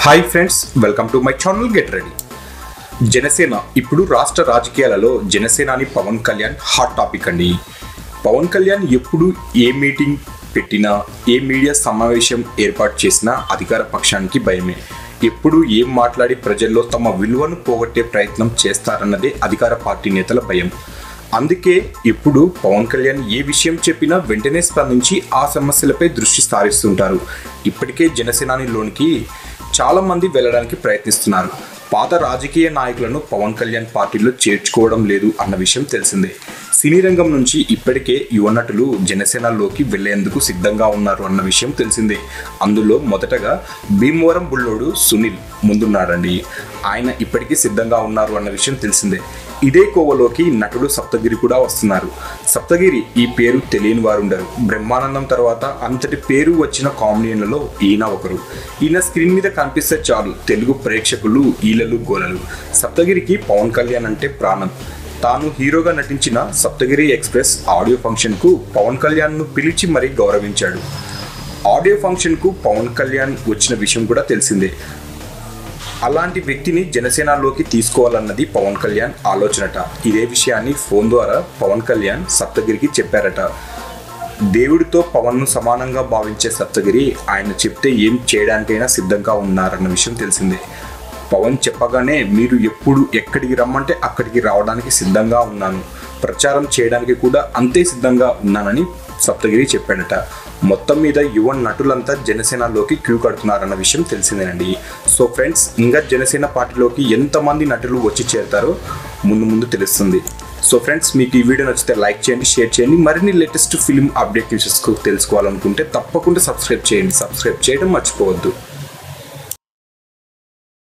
Hi friends, welcome to my channel get ready. Janasena ఇప్పుడు రాష్ట్ర రాజకీయాలలో జనసేనాని పవన్ కళ్యాణ్ హాట్ టాపిక్ అండి. పవన్ కళ్యాణ్ ఎప్పుడు ఏ మీటింగ్ పెట్టినా, ఏ మీడియా సమావేశం ఏర్పాటు చేసినా అధికార పక్షానికి భయమే. ఎప్పుడు ఏం మాట్లాడి ప్రజల్లో తమ విలువను పోగొట్టే ప్రయత్నం చేస్తారన్నదే అధికార పార్టీ నేతల భయం. అందుకే ఇప్పుడు పవన్ కళ్యాణ్ ఏ విషయం చెప్పినా వెంటనే స్పందించి ఆ సమస్యలపై దృష్టి సారిస్తుంటారు. ఇప్పటికే జనసేనానిలోనికి చాలా మంది వెళ్ళడానికి ప్రయత్నిస్తున్నారు. పాత రాజకీయ నాయకులను పవన్ కళ్యాణ్ పార్టీలో చేర్చుకోవడం లేదు అన్న విషయం తెలిసిందే. సినీ రంగం నుంచి ఇప్పటికే యువ నటులు జనసేనలోకి వెళ్లేందుకు సిద్ధంగా ఉన్నారు అన్న విషయం తెలిసిందే. అందులో మొదటగా భీమవరం బుల్లోడు సునీల్ ముందున్నాడండి. ఆయన ఇప్పటికీ సిద్ధంగా ఉన్నారు అన్న విషయం తెలిసిందే. ఇదే కోవలోకి నటుడు సప్తగిరి కూడా వస్తున్నారు. సప్తగిరి ఈ పేరు తెలియని వారు ఉండరు. బ్రహ్మానందం తర్వాత అంతటి పేరు వచ్చిన కామెడియన్లలో ఈయన ఒకరు. ఈయన స్క్రీన్ మీద కనిపిస్తే చాలు తెలుగు ప్రేక్షకులు ఈలలు గోలలు. సప్తగిరికి పవన్ కళ్యాణ్ అంటే ప్రాణం. తాను హీరోగా నటించిన సప్తగిరి ఎక్స్ప్రెస్ ఆడియో ఫంక్షన్కు పవన్ కళ్యాణ్ను పిలిచి మరీ గౌరవించాడు. ఆడియో ఫంక్షన్కు పవన్ కళ్యాణ్ వచ్చిన విషయం కూడా తెలిసిందే. అలాంటి వ్యక్తిని జనసేనలోకి తీసుకోవాలన్నది పవన్ కళ్యాణ్ ఆలోచనట. ఇదే విషయాన్ని ఫోన్ ద్వారా పవన్ కళ్యాణ్ సప్తగిరికి చెప్పారట. దేవుడితో పవన్ను సమానంగా భావించే సప్తగిరి ఆయన చెప్తే ఏం చేయడానికైనా సిద్ధంగా ఉన్నారన్న విషయం తెలిసిందే. పవన్ చెప్పగానే మీరు ఎప్పుడు ఎక్కడికి రమ్మంటే అక్కడికి రావడానికి సిద్ధంగా ఉన్నాను, ప్రచారం చేయడానికి కూడా అంతే సిద్ధంగా ఉన్నానని సప్తగిరి చెప్పాడట. మొత్తం మీద యువ నటులంతా జనసేనలోకి క్యూ కడుతున్నారన్న విషయం తెలిసిందేనండి. సో ఫ్రెండ్స్, ఇంకా జనసేన పార్టీలోకి ఎంతమంది నటులు వచ్చి చేరుతారో ముందు తెలుస్తుంది. సో ఫ్రెండ్స్, మీకు ఈ వీడియో నచ్చితే లైక్ చేయండి, షేర్ చేయండి. మరిన్ని లేటెస్ట్ ఫిల్మ్ అప్డేట్ న్యూసెస్ తెలుసుకోవాలనుకుంటే తప్పకుండా సబ్స్క్రైబ్ చేయండి. సబ్స్క్రైబ్ చేయడం మర్చిపోవద్దు.